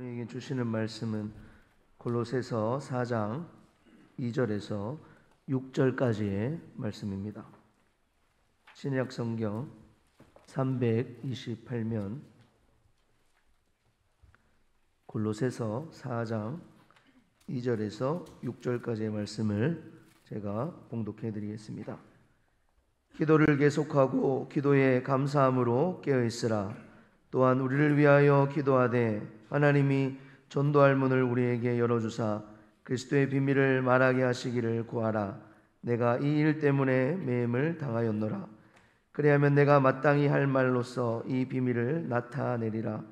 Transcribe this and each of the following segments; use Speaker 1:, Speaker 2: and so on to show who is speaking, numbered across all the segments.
Speaker 1: 우리에게 주시는 말씀은 골로새서 4장 2절에서 6절까지의 말씀입니다. 신약 성경 328면 골로새서 4장 2절에서 6절까지의 말씀을 제가 봉독해 드리겠습니다. 기도를 계속하고 기도에 감사함으로 깨어 있으라. 또한 우리를 위하여 기도하되 하나님이 전도할 문을 우리에게 열어주사 그리스도의 비밀을 말하게 하시기를 구하라. 내가 이 일 때문에 매임을 당하였노라. 그리하면 내가 마땅히 할 말로써 이 비밀을 나타내리라.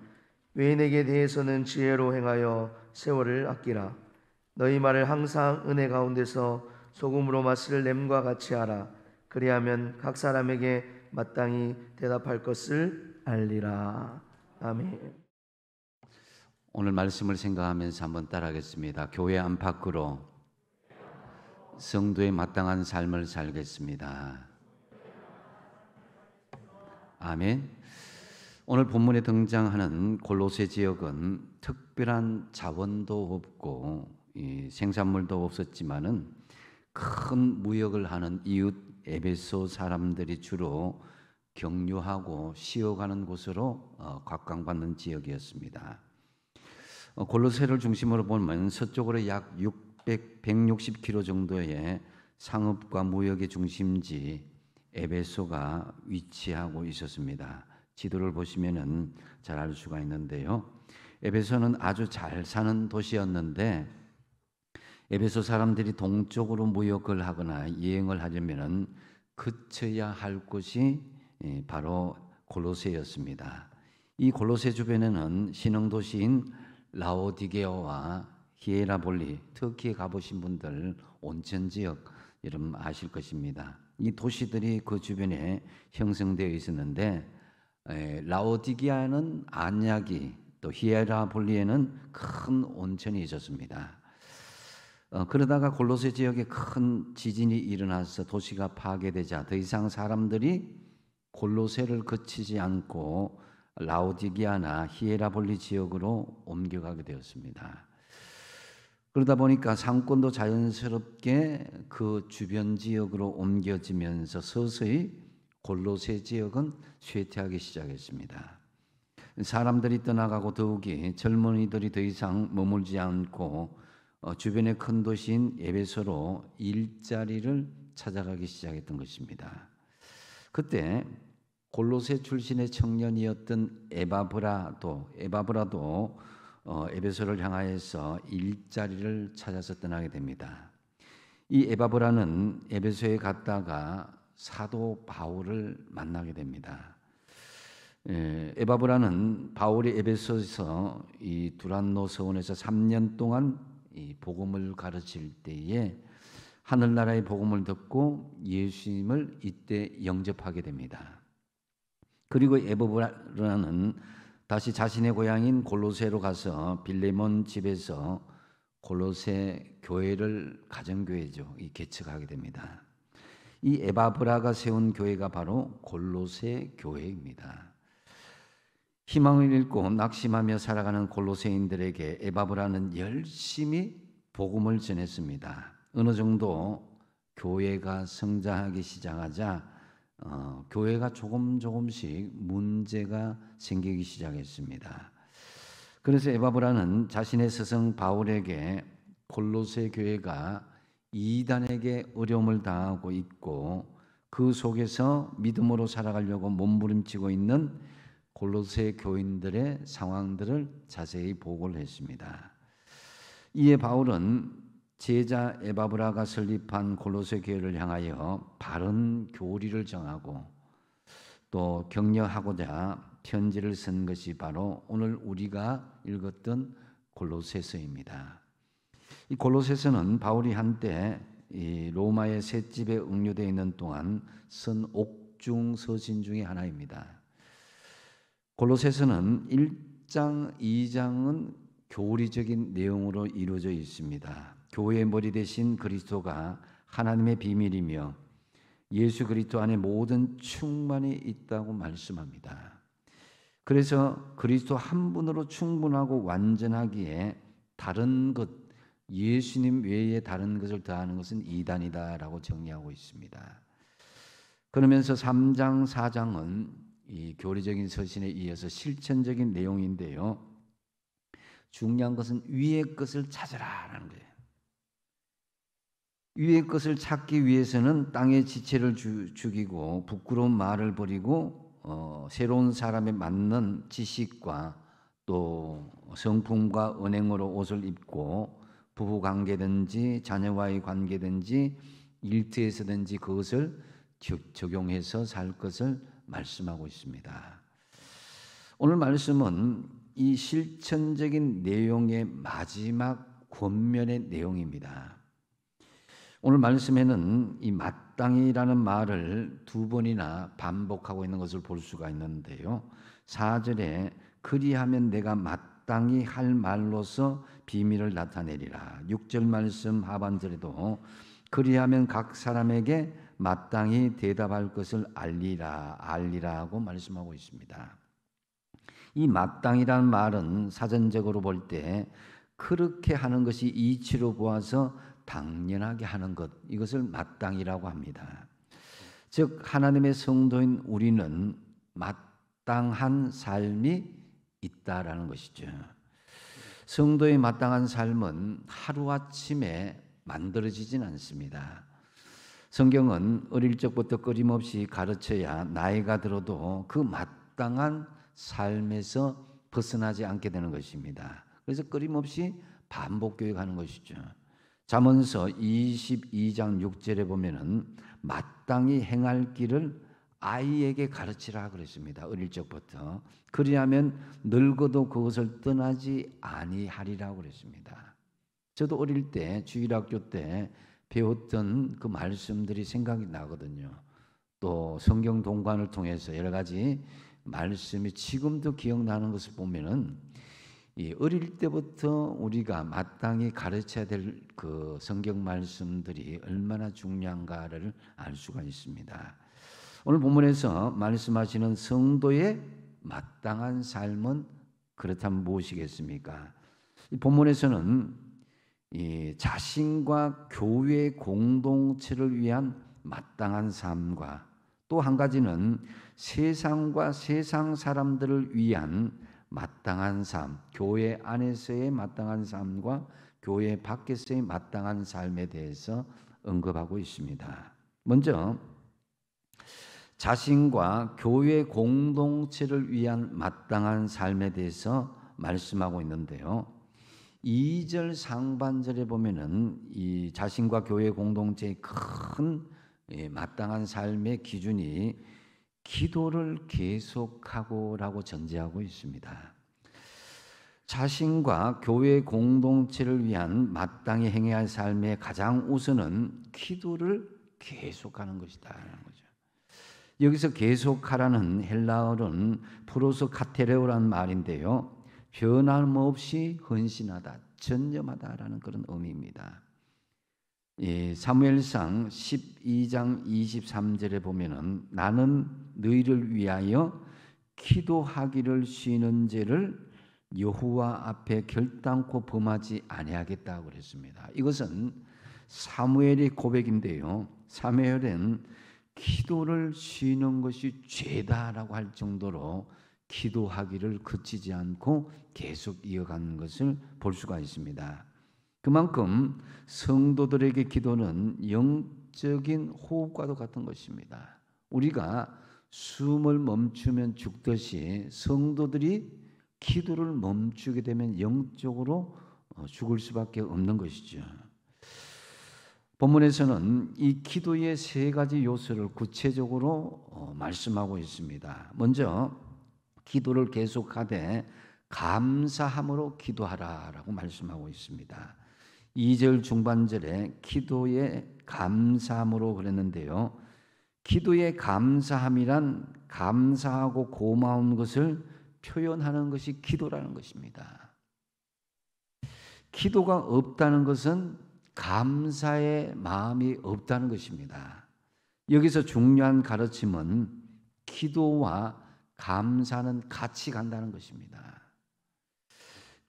Speaker 1: 외인에게 대해서는 지혜로 행하여 세월을 아끼라. 너희 말을 항상 은혜 가운데서 소금으로 맛을 냄과 같이 하라. 그리하면 각 사람에게 마땅히 대답할 것을 알리라. 아멘.
Speaker 2: 오늘 말씀을 생각하면서 한번 따라하겠습니다. 교회 안팎으로 성도의 마땅한 삶을 살겠습니다. 아멘. 오늘 본문에 등장하는 골로새 지역은 특별한 자원도 없고 생산물도 없었지만은 큰 무역을 하는 이웃 에베소 사람들이 주로 경유하고 쉬어가는 곳으로 각광받는 지역이었습니다. 골로새를 중심으로 보면 서쪽으로 약 160km 정도의 상업과 무역의 중심지 에베소가 위치하고 있었습니다. 지도를 보시면은 잘 알 수가 있는데요. 에베소는 아주 잘 사는 도시였는데 에베소 사람들이 동쪽으로 무역을 하거나 여행을 하려면은 그쳐야 할 곳이 바로 골로새였습니다. 이 골로새 주변에는 신흥도시인 라오디게아와 히에라볼리, 터키에 가보신 분들 온천지역 여러분 아실 것입니다. 이 도시들이 그 주변에 형성되어 있었는데 라오디게아는 안약이, 또 히에라볼리에는 큰 온천이 있었습니다. 그러다가 골로새 지역에 큰 지진이 일어나서 도시가 파괴되자 더 이상 사람들이 골로새를 거치지 않고 라오디게아나 히에라볼리 지역으로 옮겨가게 되었습니다. 그러다 보니까 상권도 자연스럽게 그 주변 지역으로 옮겨지면서 서서히 골로새 지역은 쇠퇴하기 시작했습니다. 사람들이 떠나가고 더욱이 젊은이들이 더 이상 머물지 않고 주변의 큰 도시인 에베소로 일자리를 찾아가기 시작했던 것입니다. 그때 골로새 출신의 청년이었던 에바브라도 에베소를 향하여서 일자리를 찾아서 떠나게 됩니다. 이 에바브라는 에베소에 갔다가 사도 바울을 만나게 됩니다. 에바브라는 바울이 에베소에서 이 두란노 서원에서 3년 동안 이 복음을 가르칠 때에 하늘나라의 복음을 듣고 예수님을 이때 영접하게 됩니다. 그리고 에바브라는 다시 자신의 고향인 골로새로 가서 빌레몬 집에서 골로새 교회를 가정교회죠. 개척하게 됩니다. 이 에바브라가 세운 교회가 바로 골로새 교회입니다. 희망을 잃고 낙심하며 살아가는 골로새인들에게 에바브라는 열심히 복음을 전했습니다. 어느 정도 교회가 성장하기 시작하자 교회가 조금씩 문제가 생기기 시작했습니다. 그래서 에바브라는 자신의 스승 바울에게 골로새 교회가 이단에게 어려움을 당하고 있고 그 속에서 믿음으로 살아가려고 몸부림치고 있는 골로새 교인들의 상황들을 자세히 보고를 했습니다. 이에 바울은 제자 에바브라가 설립한 골로새 교회를 향하여 바른 교리를 정하고 또 격려하고자 편지를 쓴 것이 바로 오늘 우리가 읽었던 골로새서입니다. 이 골로새서는 바울이 한때 이 로마의 셋집에 억류되어 있는 동안 쓴 옥중 서신 중에 하나입니다. 골로새서는 1장, 2장은 교리적인 내용으로 이루어져 있습니다. 교회의 머리 대신 그리스도가 하나님의 비밀이며 예수 그리스도 안에 모든 충만이 있다고 말씀합니다. 그래서 그리스도 한 분으로 충분하고 완전하기에 다른 것, 예수님 외에 다른 것을 더하는 것은 이단이다라고 정리하고 있습니다. 그러면서 3장, 4장은 이 교리적인 서신에 이어서 실천적인 내용인데요. 중요한 것은 위의 것을 찾으라라는 거예요. 위의 것을 찾기 위해서는 땅의 지체를 죽이고 부끄러운 말을 버리고 새로운 사람에 맞는 지식과 또 성품과 은행으로 옷을 입고 부부 관계든지 자녀와의 관계든지 일터에서든지 그것을 적용해서 살 것을 말씀하고 있습니다. 오늘 말씀은 이 실천적인 내용의 마지막 권면의 내용입니다. 오늘 말씀에는 이 마땅히라는 말을 두 번이나 반복하고 있는 것을 볼 수가 있는데요. 4절에 그리하면 내가 마땅히 할 말로서 비밀을 나타내리라. 6절 말씀 하반절에도 그리하면 각 사람에게 마땅히 대답할 것을 알리라고 말씀하고 있습니다. 이 마땅이라는 말은 사전적으로 볼 때 그렇게 하는 것이 이치로 보아서 당연하게 하는 것, 이것을 마땅이라고 합니다. 즉 하나님의 성도인 우리는 마땅한 삶이 있다라는 것이죠. 성도의 마땅한 삶은 하루아침에 만들어지진 않습니다. 성경은 어릴 적부터 끊임없이 가르쳐야 나이가 들어도 그 마땅한 삶에서 벗어나지 않게 되는 것입니다. 그래서 끊임없이 반복 교육하는 것이죠. 잠언서 22장 6절에 보면은 마땅히 행할 길을 아이에게 가르치라 그랬습니다. 어릴 적부터. 그리하면 늙어도 그것을 떠나지 아니하리라고 그랬습니다. 저도 어릴 때 주일학교 때 배웠던 그 말씀들이 생각이 나거든요. 또 성경 동관을 통해서 여러 가지 말씀이 지금도 기억나는 것을 보면은 이 어릴 때부터 우리가 마땅히 가르쳐야 될 그 성경 말씀들이 얼마나 중요한가를 알 수가 있습니다. 오늘 본문에서 말씀하시는 성도의 마땅한 삶은 그렇다면 무엇이겠습니까? 이 본문에서는 이 자신과 교회 공동체를 위한 마땅한 삶과 또 한 가지는 세상과 세상 사람들을 위한 마땅한 삶, 교회 안에서의 마땅한 삶과 교회 밖에서의 마땅한 삶에 대해서 언급하고 있습니다. 먼저 자신과 교회 공동체를 위한 마땅한 삶에 대해서 말씀하고 있는데요. 2절 상반절에 보면은 이 자신과 교회 공동체의 큰 마땅한 삶의 기준이 기도를 계속하고라고 전제하고 있습니다. 자신과 교회 공동체를 위한 마땅히 행해야 할 삶의 가장 우선은 기도를 계속하는 것이다라는 거죠. 여기서 계속하라는 헬라어는 프로소카테레오라는 말인데요. 변함없이 헌신하다, 전념하다라는 그런 의미입니다. 사무엘상 12장 23절에 보면은 나는 너희를 위하여 기도하기를 쉬는 죄를 여호와 앞에 결단코 범하지 아니하겠다고 그랬습니다. 이것은 사무엘의 고백인데요. 사무엘은 기도를 쉬는 것이 죄다라고 할 정도로 기도하기를 그치지 않고 계속 이어가는 것을 볼 수가 있습니다. 그만큼 성도들에게 기도는 영적인 호흡과도 같은 것입니다. 우리가 숨을 멈추면 죽듯이 성도들이 기도를 멈추게 되면 영적으로 죽을 수밖에 없는 것이죠. 본문에서는 이 기도의 세 가지 요소를 구체적으로 말씀하고 있습니다. 먼저 기도를 계속하되 감사함으로 기도하라라고 말씀하고 있습니다. 2절 중반절에 기도에 감사함으로 그랬는데요. 기도의 감사함이란 감사하고 고마운 것을 표현하는 것이 기도라는 것입니다. 기도가 없다는 것은 감사의 마음이 없다는 것입니다. 여기서 중요한 가르침은 기도와 감사는 같이 간다는 것입니다.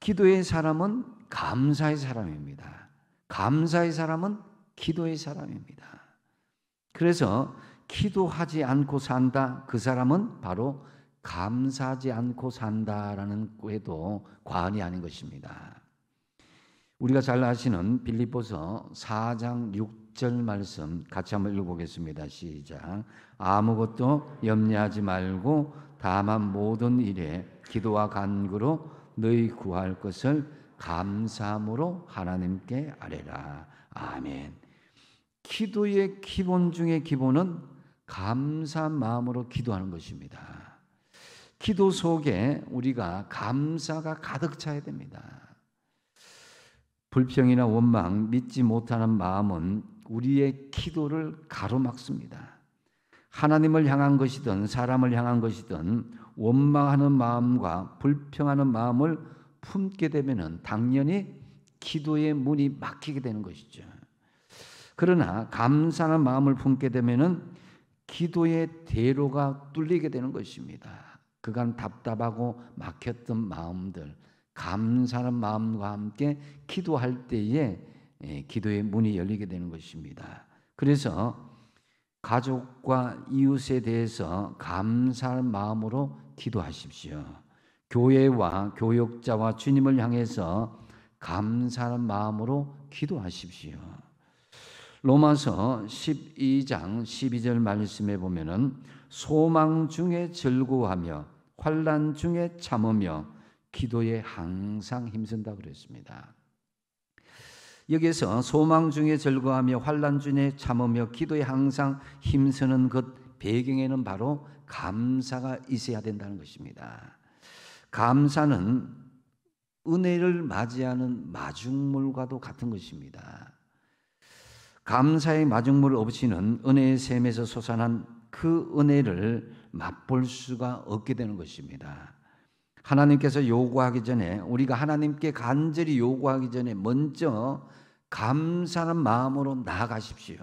Speaker 2: 기도의 사람은 감사의 사람입니다. 감사의 사람은 기도의 사람입니다. 그래서 기도하지 않고 산다, 그 사람은 바로 감사하지 않고 산다라는 꾀도 과언이 아닌 것입니다. 우리가 잘 아시는 빌립보서 4장 6절 말씀 같이 한번 읽어보겠습니다. 시작. 아무것도 염려하지 말고 다만 모든 일에 기도와 간구로 너희 구할 것을 감사함으로 하나님께 아뢰라. 아멘. 기도의 기본 중의 기본은 감사한 마음으로 기도하는 것입니다. 기도 속에 우리가 감사가 가득 차야 됩니다. 불평이나 원망, 믿지 못하는 마음은 우리의 기도를 가로막습니다. 하나님을 향한 것이든 사람을 향한 것이든 원망하는 마음과 불평하는 마음을 품게 되면 당연히 기도의 문이 막히게 되는 것이죠. 그러나 감사하는 마음을 품게 되면 기도의 대로가 뚫리게 되는 것입니다. 그간 답답하고 막혔던 마음들, 감사하는 마음과 함께 기도할 때에 기도의 문이 열리게 되는 것입니다. 그래서 가족과 이웃에 대해서 감사한 마음으로 기도하십시오. 교회와 교역자와 주님을 향해서 감사한 마음으로 기도하십시오. 로마서 12장 12절 말씀에 보면은 소망 중에 즐거워하며 환난 중에 참으며 기도에 항상 힘쓴다 그랬습니다. 여기에서 소망 중에 즐거워하며 환난 중에 참으며 기도에 항상 힘쓰는 것 배경에는 바로 감사가 있어야 된다는 것입니다. 감사는 은혜를 맞이하는 마중물과도 같은 것입니다. 감사의 마중물 없이는 은혜의 샘에서 솟아난 그 은혜를 맛볼 수가 없게 되는 것입니다. 하나님께서 요구하기 전에, 우리가 하나님께 간절히 요구하기 전에 먼저 감사하는 마음으로 나아가십시오.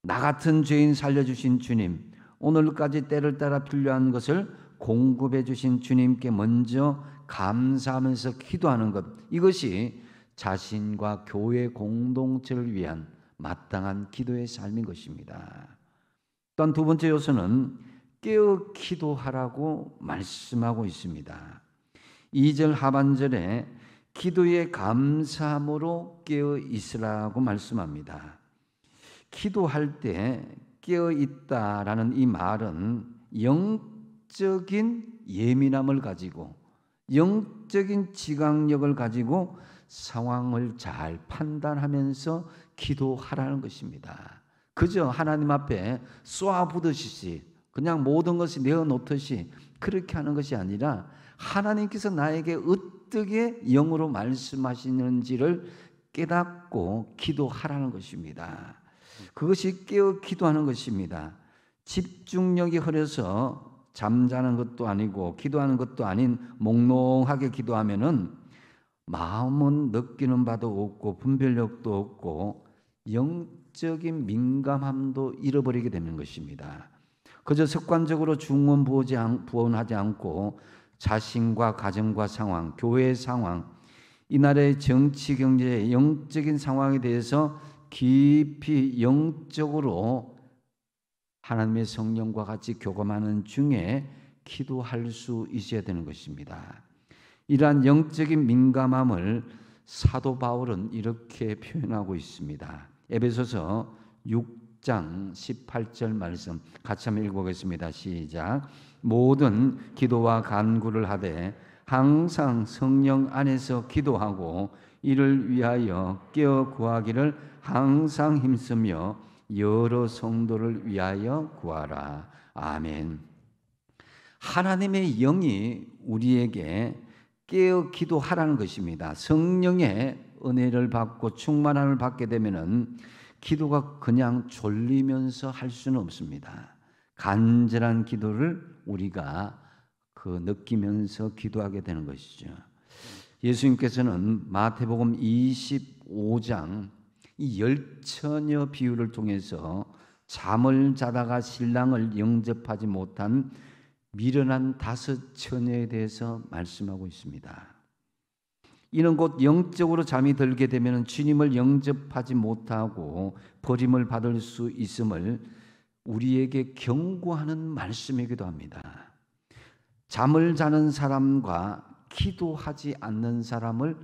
Speaker 2: 나 같은 죄인 살려주신 주님, 오늘까지 때를 따라 필요한 것을 공급해 주신 주님께 먼저 감사하면서 기도하는 것, 이것이 자신과 교회 공동체를 위한 마땅한 기도의 삶인 것입니다. 또한 두 번째 요소는 깨어 기도하라고 말씀하고 있습니다. 2절 하반절에 기도의 감사함으로 깨어 있으라고 말씀합니다. 기도할 때 깨어 있다라는 이 말은 영적인 예민함을 가지고 영적인 지각력을 가지고 상황을 잘 판단하면서 기도하라는 것입니다. 그저 하나님 앞에 쏘아부듯이 그냥 모든 것이 내어놓듯이 그렇게 하는 것이 아니라 하나님께서 나에게 어떻게 영으로 말씀하시는지를 깨닫고 기도하라는 것입니다. 그것이 깨어 기도하는 것입니다. 집중력이 흐려서 잠자는 것도 아니고 기도하는 것도 아닌 몽롱하게 기도하면은 마음은 느끼는 바도 없고 분별력도 없고 영적인 민감함도 잃어버리게 되는 것입니다. 그저 습관적으로 중언부언하지 않고 자신과 가정과 상황, 교회의 상황, 이 나라의 정치, 경제, 영적인 상황에 대해서 깊이 영적으로 하나님의 성령과 같이 교감하는 중에 기도할 수 있어야 되는 것입니다. 이러한 영적인 민감함을 사도 바울은 이렇게 표현하고 있습니다. 에베소서 6장 18절 말씀 같이 한번 읽어보겠습니다. 시작. 모든 기도와 간구를 하되 항상 성령 안에서 기도하고 이를 위하여 깨어 구하기를 항상 힘쓰며 여러 성도를 위하여 구하라. 아멘. 하나님의 영이 우리에게 깨어 기도하라는 것입니다. 성령의 은혜를 받고 충만함을 받게 되면은 기도가 그냥 졸리면서 할 수는 없습니다. 간절한 기도를 우리가 느끼면서 기도하게 되는 것이죠. 예수님께서는 마태복음 25장 이 열처녀 비유를 통해서 잠을 자다가 신랑을 영접하지 못한 미련한 5 처녀에 대해서 말씀하고 있습니다. 이는 곧 영적으로 잠이 들게 되면 주님을 영접하지 못하고 버림을 받을 수 있음을 우리에게 경고하는 말씀이기도 합니다. 잠을 자는 사람과 기도하지 않는 사람을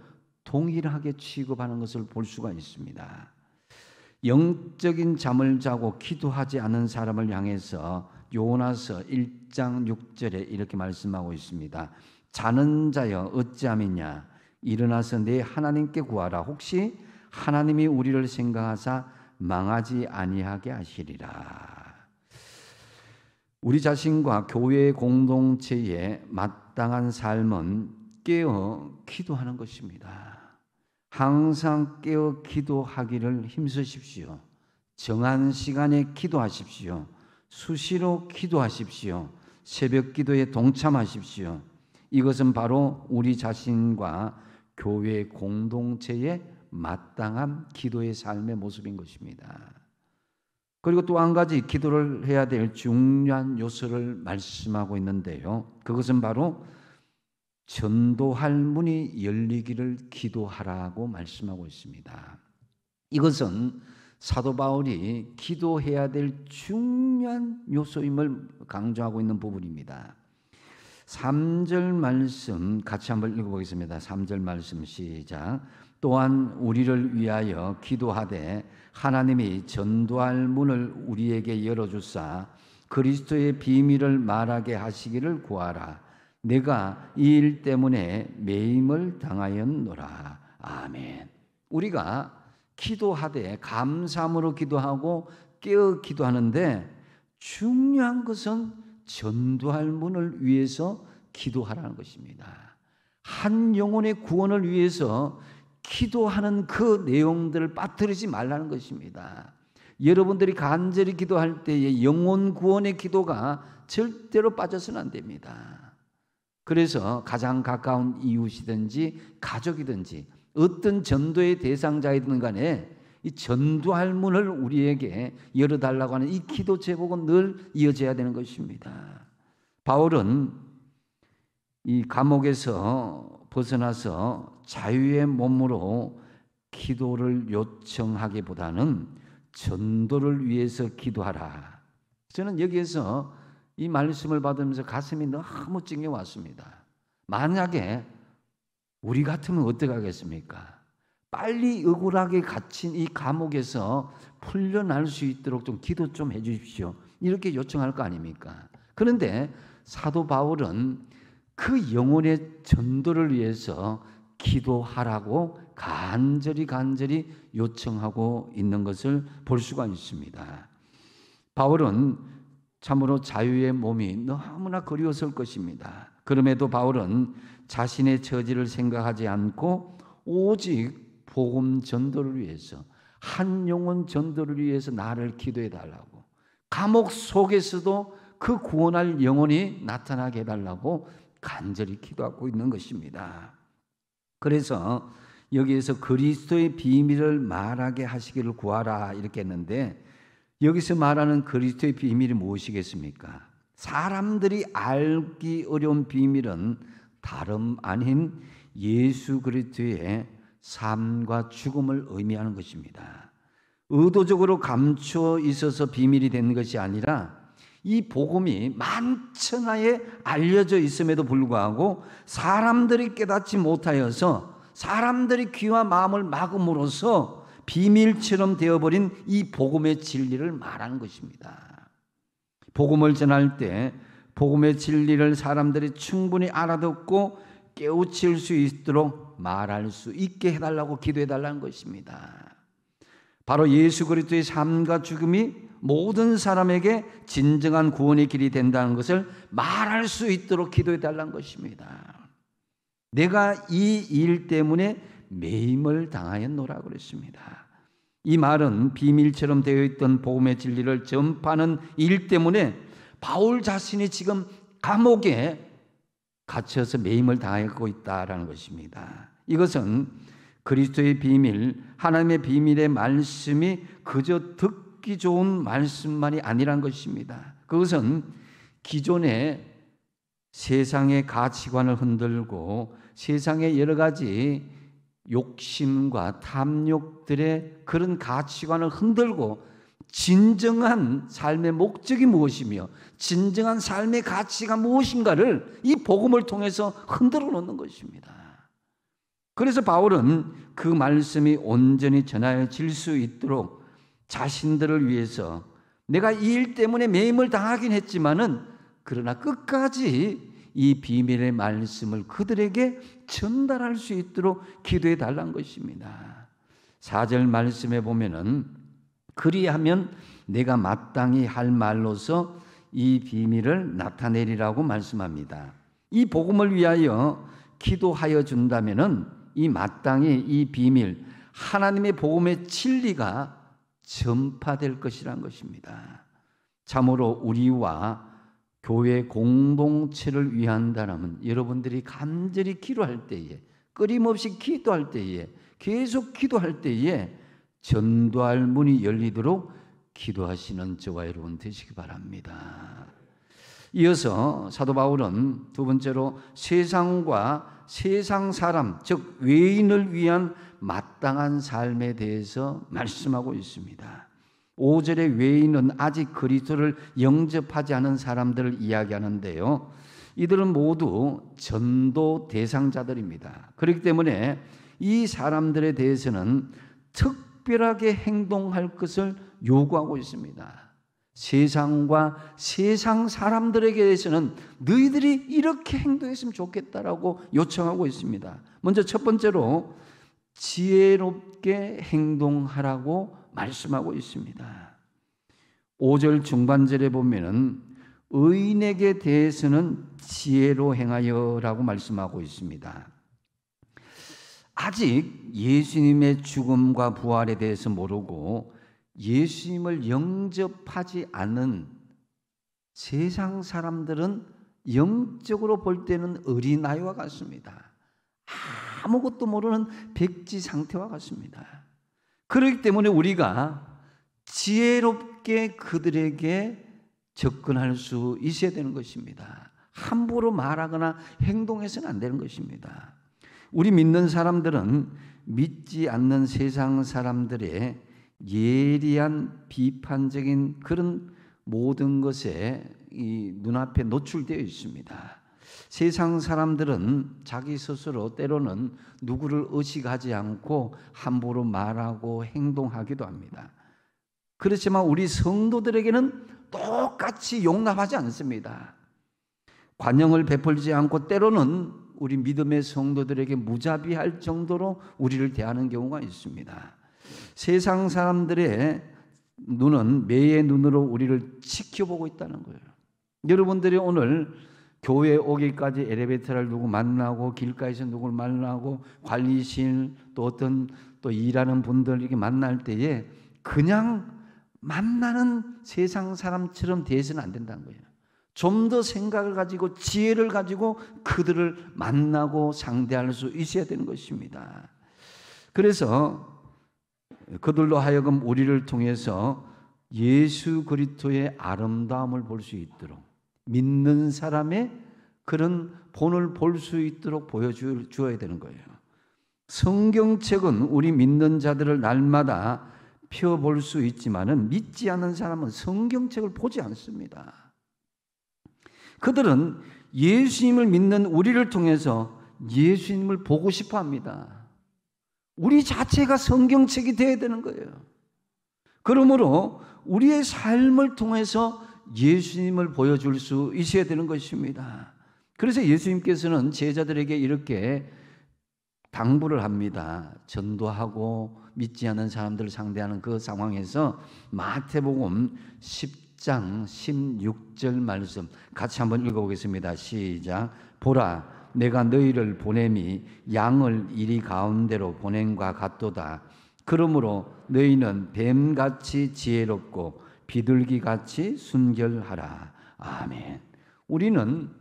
Speaker 2: 동일하게 취급하는 것을 볼 수가 있습니다. 영적인 잠을 자고 기도하지 않는 사람을 향해서 요나서 1장 6절에 이렇게 말씀하고 있습니다. 자는 자여 어찌함이냐, 일어나서 내 하나님께 구하라. 혹시 하나님이 우리를 생각하사 망하지 아니하게 하시리라. 우리 자신과 교회 공동체에 마땅한 삶은 깨어 기도하는 것입니다. 항상 깨어 기도하기를 힘쓰십시오. 정한 시간에 기도하십시오. 수시로 기도하십시오. 새벽 기도에 동참하십시오. 이것은 바로 우리 자신과 교회 공동체의 마땅한 기도의 삶의 모습인 것입니다. 그리고 또 한 가지 기도를 해야 될 중요한 요소를 말씀하고 있는데요. 그것은 바로 전도할 문이 열리기를 기도하라고 말씀하고 있습니다. 이것은 사도 바울이 기도해야 될 중요한 요소임을 강조하고 있는 부분입니다. 3절 말씀 같이 한번 읽어보겠습니다. 3절 말씀 시작. 또한 우리를 위하여 기도하되 하나님이 전도할 문을 우리에게 열어주사 그리스도의 비밀을 말하게 하시기를 구하라. 내가 이 일 때문에 매임을 당하였노라. 아멘. 우리가 기도하되 감사함으로 기도하고 깨어 기도하는데 중요한 것은 전도할 문을 위해서 기도하라는 것입니다. 한 영혼의 구원을 위해서 기도하는 그 내용들을 빠뜨리지 말라는 것입니다. 여러분들이 간절히 기도할 때에 영혼 구원의 기도가 절대로 빠져서는 안 됩니다. 그래서 가장 가까운 이웃이든지 가족이든지 어떤 전도의 대상자이든 간에 이 전도할 문을 우리에게 열어달라고 하는 이 기도 제목은 늘 이어져야 되는 것입니다. 바울은 이 감옥에서 벗어나서 자유의 몸으로 기도를 요청하기보다는 전도를 위해서 기도하라. 저는 여기에서 이 말씀을 받으면서 가슴이 너무 찡해 왔습니다. 만약에 우리 같으면 어떻게 하겠습니까? 빨리 억울하게 갇힌 이 감옥에서 풀려날 수 있도록 좀 기도 좀 해 주십시오. 이렇게 요청할 거 아닙니까? 그런데 사도 바울은 그 영혼의 전도를 위해서 기도하라고 간절히 요청하고 있는 것을 볼 수가 있습니다. 바울은 참으로 자유의 몸이 너무나 그리웠을 것입니다. 그럼에도 바울은 자신의 처지를 생각하지 않고 오직 복음 전도를 위해서, 한 영혼 전도를 위해서 나를 기도해 달라고, 감옥 속에서도 그 구원할 영혼이 나타나게 해달라고 간절히 기도하고 있는 것입니다. 그래서 여기에서 그리스도의 비밀을 말하게 하시기를 구하라 이렇게 했는데, 여기서 말하는 그리스도의 비밀이 무엇이겠습니까? 사람들이 알기 어려운 비밀은 다름 아닌 예수 그리스도의 삶과 죽음을 의미하는 것입니다. 의도적으로 감추어 있어서 비밀이 된 것이 아니라 이 복음이 만천하에 알려져 있음에도 불구하고 사람들이 깨닫지 못하여서 사람들이 귀와 마음을 막음으로써 비밀처럼 되어버린 이 복음의 진리를 말하는 것입니다. 복음을 전할 때 복음의 진리를 사람들이 충분히 알아듣고 깨우칠 수 있도록 말할 수 있게 해달라고 기도해달라는 것입니다. 바로 예수 그리스도의 삶과 죽음이 모든 사람에게 진정한 구원의 길이 된다는 것을 말할 수 있도록 기도해달라는 것입니다. 내가 이 일 때문에 매임을 당하였노라 그랬습니다. 이 말은 비밀처럼 되어 있던 복음의 진리를 전파하는 일 때문에 바울 자신이 지금 감옥에 갇혀서 매임을 당하고 있다라는 것입니다. 이것은 그리스도의 비밀, 하나님의 비밀의 말씀이 그저 듣기 좋은 말씀만이 아니란 것입니다. 그것은 기존에 세상의 가치관을 흔들고 세상의 여러 가지 욕심과 탐욕들의 그런 가치관을 흔들고 진정한 삶의 목적이 무엇이며 진정한 삶의 가치가 무엇인가를 이 복음을 통해서 흔들어 놓는 것입니다. 그래서 바울은 그 말씀이 온전히 전하여질 수 있도록 자신들을 위해서 내가 이 일 때문에 매임을 당하긴 했지만은 그러나 끝까지 이 비밀의 말씀을 그들에게 전달할 수 있도록 기도해 달라는 것입니다. 4절 말씀에 보면은 그리하면 내가 마땅히 할 말로서 이 비밀을 나타내리라고 말씀합니다. 이 복음을 위하여 기도하여 준다면은 이 마땅히 이 비밀, 하나님의 복음의 진리가 전파될 것이라는 것입니다. 참으로 우리와 교회 공동체를 위한다면 여러분들이 간절히 기도할 때에, 끊임없이 기도할 때에, 계속 기도할 때에 전도할 문이 열리도록 기도하시는 저와 여러분 되시기 바랍니다. 이어서 사도 바울은 두 번째로 세상과 세상 사람, 즉 외인을 위한 마땅한 삶에 대해서 말씀하고 있습니다. 5절의 외인은 아직 그리스도를 영접하지 않은 사람들을 이야기하는데요. 이들은 모두 전도 대상자들입니다. 그렇기 때문에 이 사람들에 대해서는 특별하게 행동할 것을 요구하고 있습니다. 세상과 세상 사람들에게 대해서는 너희들이 이렇게 행동했으면 좋겠다라고 요청하고 있습니다. 먼저 첫 번째로 지혜롭게 행동하라고 말씀하고 있습니다. 5절 중반절에 보면은 의인에게 대해서는 지혜로 행하여라고 말씀하고 있습니다. 아직 예수님의 죽음과 부활에 대해서 모르고 예수님을 영접하지 않은 세상 사람들은 영적으로 볼 때는 어린아이와 같습니다. 아무것도 모르는 백지 상태와 같습니다. 그렇기 때문에 우리가 지혜롭게 그들에게 접근할 수 있어야 되는 것입니다. 함부로 말하거나 행동해서는 안 되는 것입니다. 우리 믿는 사람들은 믿지 않는 세상 사람들의 예리한 비판적인 그런 모든 것에 이 눈앞에 노출되어 있습니다. 세상 사람들은 자기 스스로 때로는 누구를 의식하지 않고 함부로 말하고 행동하기도 합니다. 그렇지만 우리 성도들에게는 똑같이 용납하지 않습니다. 관용을 베풀지 않고 때로는 우리 믿음의 성도들에게 무자비할 정도로 우리를 대하는 경우가 있습니다. 세상 사람들의 눈은 매의 눈으로 우리를 지켜보고 있다는 거예요. 여러분들이 오늘 교회에 오기까지 엘리베이터를 누구 만나고 길가에서 누구를 만나고 관리실 또 어떤 또 일하는 분들 이렇게 만날 때에 그냥 만나는 세상 사람처럼 대해서는 안 된다는 거예요. 좀 더 생각을 가지고 지혜를 가지고 그들을 만나고 상대할 수 있어야 되는 것입니다. 그래서 그들로 하여금 우리를 통해서 예수 그리스도의 아름다움을 볼 수 있도록 믿는 사람의 그런 본을 볼 수 있도록 보여주어야 되는 거예요. 성경책은 우리 믿는 자들을 날마다 펴볼 수 있지만은 믿지 않는 사람은 성경책을 보지 않습니다. 그들은 예수님을 믿는 우리를 통해서 예수님을 보고 싶어 합니다. 우리 자체가 성경책이 되어야 되는 거예요. 그러므로 우리의 삶을 통해서 예수님을 보여줄 수 있어야 되는 것입니다. 그래서 예수님께서는 제자들에게 이렇게 당부를 합니다. 전도하고 믿지 않는 사람들을 상대하는 그 상황에서 마태복음 10장 16절 말씀 같이 한번 읽어보겠습니다. 시작. 보라, 내가 너희를 보냄이 양을 이리 가운데로 보냄과 같도다. 그러므로 너희는 뱀같이 지혜롭고 비둘기같이 순결하라. 아멘. 우리는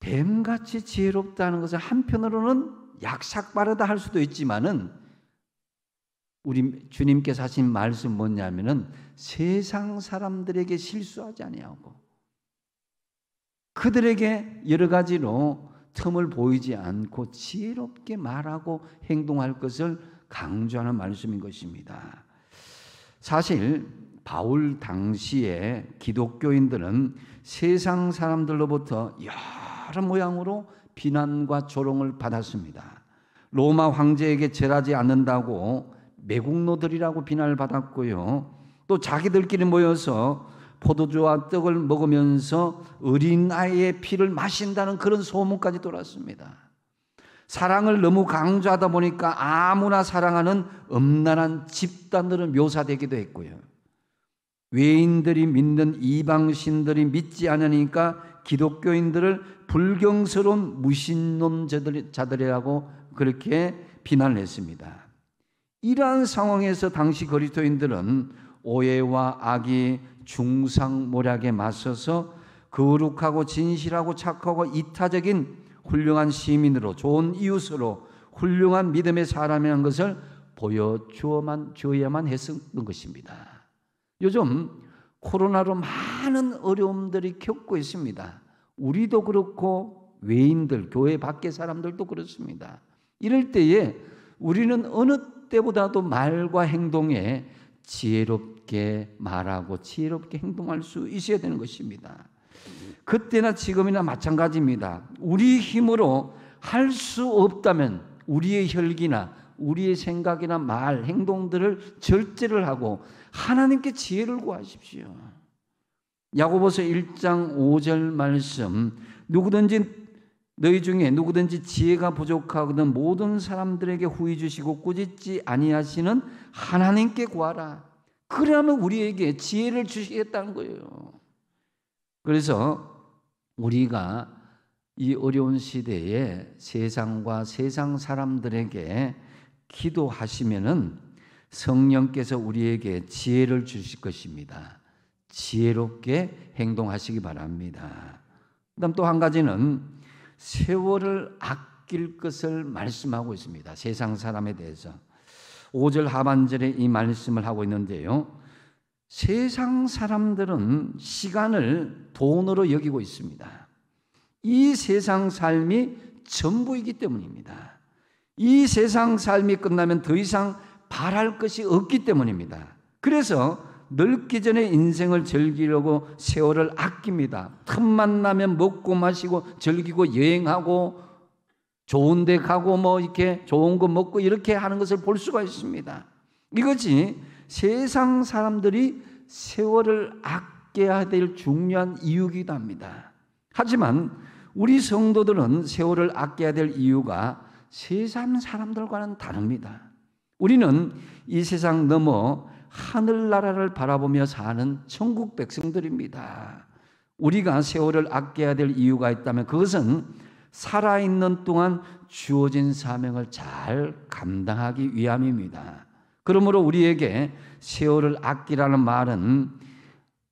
Speaker 2: 뱀같이 지혜롭다는 것은 한편으로는 약삭빠르다 할 수도 있지만은 우리 주님께서 하신 말씀 뭐냐면은 세상 사람들에게 실수하지 아니하고 그들에게 여러 가지로 틈을 보이지 않고 지혜롭게 말하고 행동할 것을 강조하는 말씀인 것입니다. 사실 바울 당시에 기독교인들은 세상 사람들로부터 여러 모양으로 비난과 조롱을 받았습니다. 로마 황제에게 절하지 않는다고 매국노들이라고 비난을 받았고요. 또 자기들끼리 모여서 포도주와 떡을 먹으면서 어린아이의 피를 마신다는 그런 소문까지 돌았습니다. 사랑을 너무 강조하다 보니까 아무나 사랑하는 음란한 집단으로 묘사되기도 했고요. 외인들이 믿는 이방신들이 믿지 않으니까 기독교인들을 불경스러운 무신론 자들이라고 그렇게 비난을 했습니다. 이러한 상황에서 당시 그리스도인들은 오해와 악이 중상모략에 맞서서 거룩하고 진실하고 착하고 이타적인 훌륭한 시민으로, 좋은 이웃으로, 훌륭한 믿음의 사람이라는 것을 보여줘야만 했었던 것입니다. 요즘 코로나로 많은 어려움들이 겪고 있습니다. 우리도 그렇고 외인들, 교회 밖의 사람들도 그렇습니다. 이럴 때에 우리는 어느 때보다도 말과 행동에 지혜롭게 말하고 지혜롭게 행동할 수 있어야 되는 것입니다. 그때나 지금이나 마찬가지입니다. 우리 힘으로 할 수 없다면 우리의 혈기나 우리의 생각이나 말, 행동들을 절제를 하고 하나님께 지혜를 구하십시오. 야고보서 1장 5절 말씀, 너희 중에 누구든지 지혜가 부족하거든 모든 사람들에게 후히 주시고 꾸짖지 아니하시는 하나님께 구하라. 그러면 우리에게 지혜를 주시겠다는 거예요. 그래서 우리가 이 어려운 시대에 세상과 세상 사람들에게 기도하시면은 성령께서 우리에게 지혜를 주실 것입니다. 지혜롭게 행동하시기 바랍니다. 그다음 또 한 가지는 세월을 아낄 것을 말씀하고 있습니다. 세상 사람에 대해서 5절 하반절에 이 말씀을 하고 있는데요. 세상 사람들은 시간을 돈으로 여기고 있습니다. 이 세상 삶이 전부이기 때문입니다. 이 세상 삶이 끝나면 더 이상 바랄 것이 없기 때문입니다. 그래서 늙기 전에 인생을 즐기려고 세월을 아낍니다. 틈만 나면 먹고 마시고 즐기고 여행하고 좋은 데 가고 뭐 이렇게 좋은 거 먹고 이렇게 하는 것을 볼 수가 있습니다. 이것이 세상 사람들이 세월을 아껴야 될 중요한 이유이기도 합니다. 하지만 우리 성도들은 세월을 아껴야 될 이유가 세상 사람들과는 다릅니다. 우리는 이 세상 넘어 하늘나라를 바라보며 사는 천국 백성들입니다. 우리가 세월을 아껴야 될 이유가 있다면 그것은 살아있는 동안 주어진 사명을 잘 감당하기 위함입니다. 그러므로 우리에게 세월을 아끼라는 말은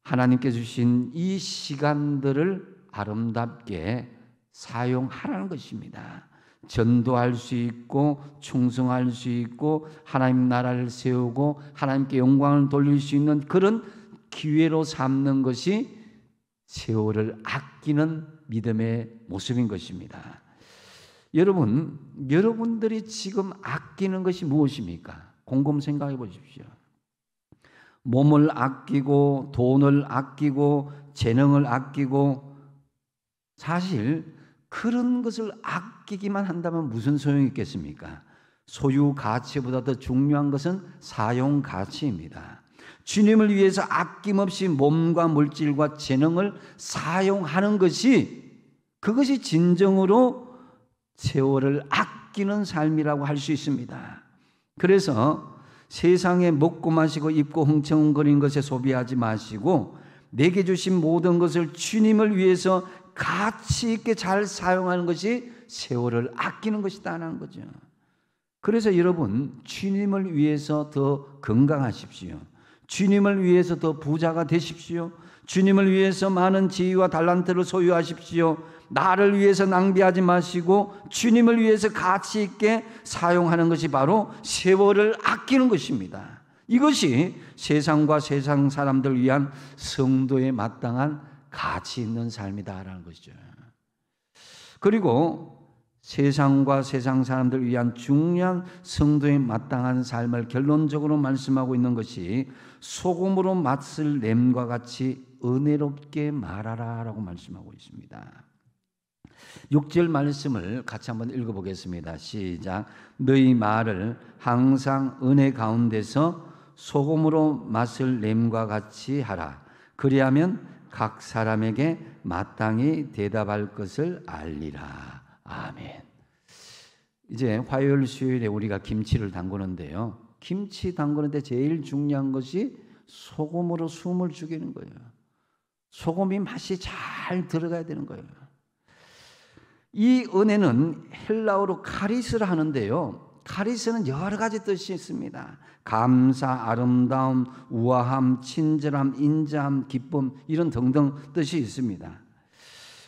Speaker 2: 하나님께 주신 이 시간들을 아름답게 사용하라는 것입니다. 전도할 수 있고 충성할 수 있고 하나님 나라를 세우고 하나님께 영광을 돌릴 수 있는 그런 기회로 삼는 것이 세월을 아끼는 믿음의 모습인 것입니다. 여러분들이 지금 아끼는 것이 무엇입니까? 곰곰 생각해 보십시오. 몸을 아끼고 돈을 아끼고 재능을 아끼고 사실 그런 것을 아끼기만 한다면 무슨 소용이 있겠습니까? 소유 가치보다 더 중요한 것은 사용 가치입니다. 주님을 위해서 아낌없이 몸과 물질과 재능을 사용하는 그것이 진정으로 세월을 아끼는 삶이라고 할 수 있습니다. 그래서 세상에 먹고 마시고 입고 흥청거리는 것에 소비하지 마시고 내게 주신 모든 것을 주님을 위해서 가치 있게 잘 사용하는 것이 세월을 아끼는 것이다라는 거죠. 그래서 여러분 주님을 위해서 더 건강하십시오. 주님을 위해서 더 부자가 되십시오. 주님을 위해서 많은 지위와 달란트를 소유하십시오. 나를 위해서 낭비하지 마시고 주님을 위해서 가치 있게 사용하는 것이 바로 세월을 아끼는 것입니다. 이것이 세상과 세상 사람들을 위한 성도의 마땅한 가치 있는 삶이다라는 것이죠. 그리고 세상과 세상 사람들을 위한 중요한 성도의 마땅한 삶을 결론적으로 말씀하고 있는 것이 소금으로 맛을 냄과 같이 은혜롭게 말하라라고 말씀하고 있습니다. 6절 말씀을 같이 한번 읽어보겠습니다. 시작. 너희 말을 항상 은혜 가운데서 소금으로 맛을 냄과 같이 하라. 그리하면 각 사람에게 마땅히 대답할 것을 알리라. 아멘. 이제 화요일 수요일에 우리가 김치를 담그는데요, 김치 담그는데 제일 중요한 것이 소금으로 숨을 죽이는 거예요. 소금이 맛이 잘 들어가야 되는 거예요. 이 은혜는 헬라어로 카리스라 하는데요, 카리스는 여러 가지 뜻이 있습니다. 감사, 아름다움, 우아함, 친절함, 인자함, 기쁨, 이런 등등 뜻이 있습니다.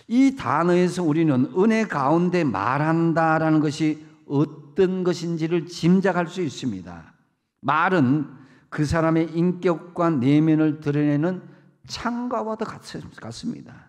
Speaker 2: 이 단어에서 우리는 은혜 가운데 말한다라는 것이 어떤 것인지를 짐작할 수 있습니다. 말은 그 사람의 인격과 내면을 드러내는 창과와도 같습니다.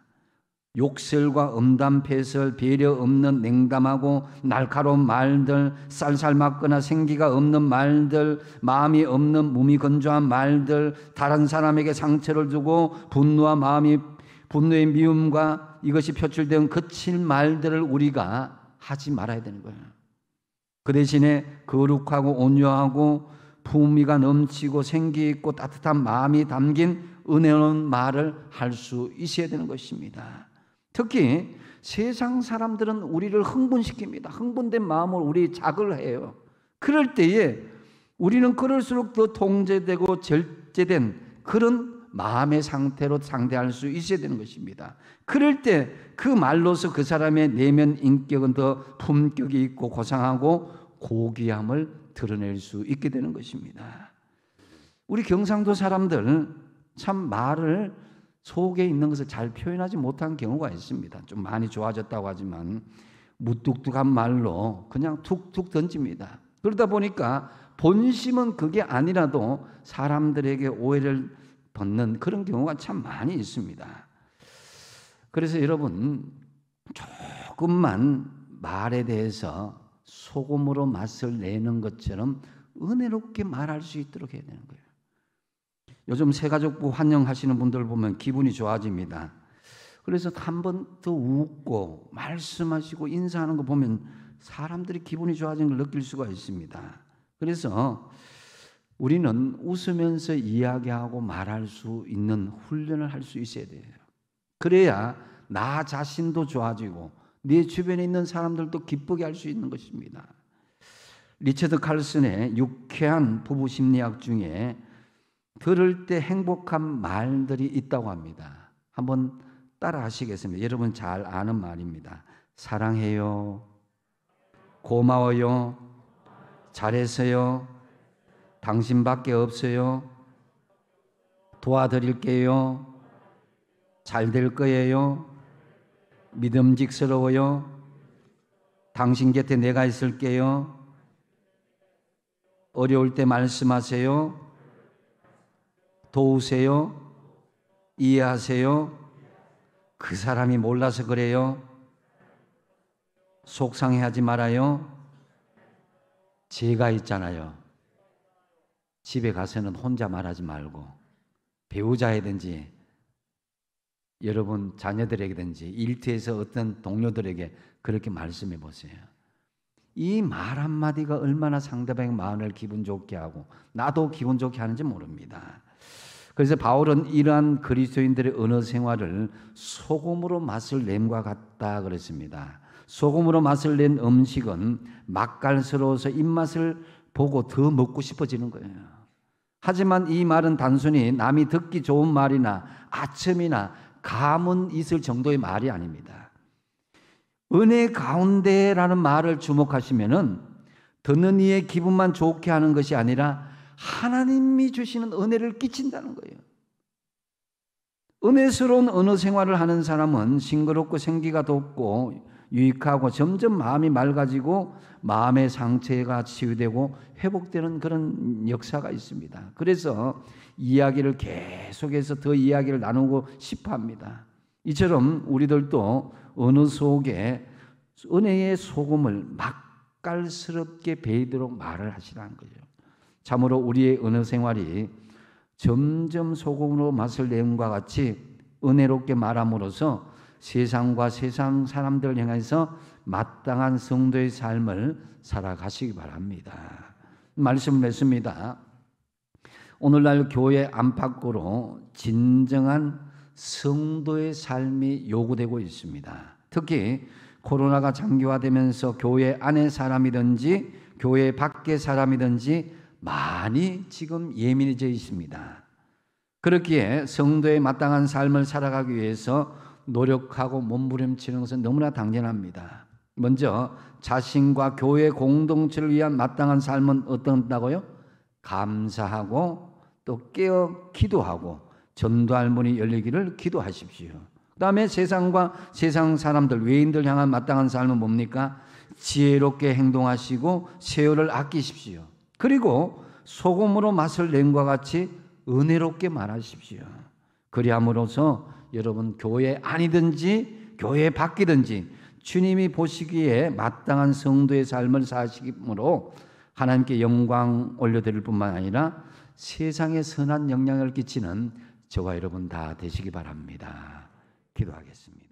Speaker 2: 욕설과 음담패설, 배려 없는 냉담하고 날카로운 말들, 쌀쌀맞거나 생기가 없는 말들, 마음이 없는 무미건조한 말들, 다른 사람에게 상처를 주고 분노의 미움과 이것이 표출된 거친 말들을 우리가 하지 말아야 되는 거예요. 그 대신에 거룩하고 온유하고 품위가 넘치고 생기 있고 따뜻한 마음이 담긴 은혜로운 말을 할 수 있어야 되는 것입니다. 특히 세상 사람들은 우리를 흥분시킵니다. 흥분된 마음으로 우리 자극을 해요. 그럴 때에 우리는 그럴수록 더 통제되고 절제된 그런 마음의 상태로 상대할 수 있어야 되는 것입니다. 그럴 때 그 말로서 그 사람의 내면 인격은 더 품격이 있고 고상하고 고귀함을 드러낼 수 있게 되는 것입니다. 우리 경상도 사람들 참 말을 속에 있는 것을 잘 표현하지 못한 경우가 있습니다. 좀 많이 좋아졌다고 하지만 무뚝뚝한 말로 그냥 툭툭 던집니다. 그러다 보니까 본심은 그게 아니라도 사람들에게 오해를 받는 그런 경우가 참 많이 있습니다. 그래서 여러분, 조금만 말에 대해서 소금으로 맛을 내는 것처럼 은혜롭게 말할 수 있도록 해야 되는 거예요. 요즘 새가족부 환영하시는 분들 보면 기분이 좋아집니다. 그래서 한 번 더 웃고 말씀하시고 인사하는 거 보면 사람들이 기분이 좋아지는 걸 느낄 수가 있습니다. 그래서 우리는 웃으면서 이야기하고 말할 수 있는 훈련을 할 수 있어야 돼요. 그래야 나 자신도 좋아지고 내 주변에 있는 사람들도 기쁘게 할 수 있는 것입니다. 리처드 칼슨의 유쾌한 부부 심리학 중에 들을 때 행복한 말들이 있다고 합니다. 한번 따라 하시겠습니다. 여러분 잘 아는 말입니다. 사랑해요. 고마워요. 잘했어요. 당신밖에 없어요. 도와드릴게요. 잘 될 거예요. 믿음직스러워요. 당신 곁에 내가 있을게요. 어려울 때 말씀하세요. 도우세요. 이해하세요. 그 사람이 몰라서 그래요. 속상해하지 말아요. 제가 있잖아요. 집에 가서는 혼자 말하지 말고 배우자이든지 여러분 자녀들에게든지 일터에서 어떤 동료들에게 그렇게 말씀해 보세요. 이 말 한마디가 얼마나 상대방의 마음을 기분 좋게 하고 나도 기분 좋게 하는지 모릅니다. 그래서 바울은 이러한 그리스도인들의 언어 생활을 소금으로 맛을 냄과 같다 그랬습니다. 소금으로 맛을 낸 음식은 맛깔스러워서 입맛을 보고 더 먹고 싶어지는 거예요. 하지만 이 말은 단순히 남이 듣기 좋은 말이나 아첨이나 감은 있을 정도의 말이 아닙니다. 은혜 가운데라는 말을 주목하시면은 듣는 이의 기분만 좋게 하는 것이 아니라 하나님이 주시는 은혜를 끼친다는 거예요. 은혜스러운 언어 생활을 하는 사람은 싱그럽고 생기가 돋고 유익하고 점점 마음이 맑아지고 마음의 상처가 치유되고 회복되는 그런 역사가 있습니다. 그래서 이야기를 계속해서 더 이야기를 나누고 싶어 합니다. 이처럼 우리들도 어느 속에 은혜의 소금을 맛깔스럽게 배이도록 말을 하시라는 거죠. 참으로 우리의 언어 생활이 점점 소금으로 맛을 내음과 같이 은혜롭게 말함으로써 세상과 세상 사람들을 향해서 마땅한 성도의 삶을 살아가시기 바랍니다. 말씀을 냈습니다. 오늘날 교회 안팎으로 진정한 성도의 삶이 요구되고 있습니다. 특히 코로나가 장기화되면서 교회 안의 사람이든지 교회 밖의 사람이든지 많이 지금 예민해져 있습니다. 그렇기에 성도의 마땅한 삶을 살아가기 위해서 노력하고 몸부림치는 것은 너무나 당연합니다. 먼저 자신과 교회 공동체를 위한 마땅한 삶은 어떤다고요? 감사하고 또 깨어 기도하고 전도할 문이 열리기를 기도하십시오. 그 다음에 세상과 세상 사람들, 외인들 향한 마땅한 삶은 뭡니까? 지혜롭게 행동하시고 세월을 아끼십시오. 그리고 소금으로 맛을 낸과 같이 은혜롭게 말하십시오. 그리함으로써 여러분 교회 안이든지 교회 밖이든지 주님이 보시기에 마땅한 성도의 삶을 사시므로 하나님께 영광 올려드릴 뿐만 아니라 세상에 선한 영향을 끼치는 저와 여러분 다 되시기 바랍니다. 기도하겠습니다.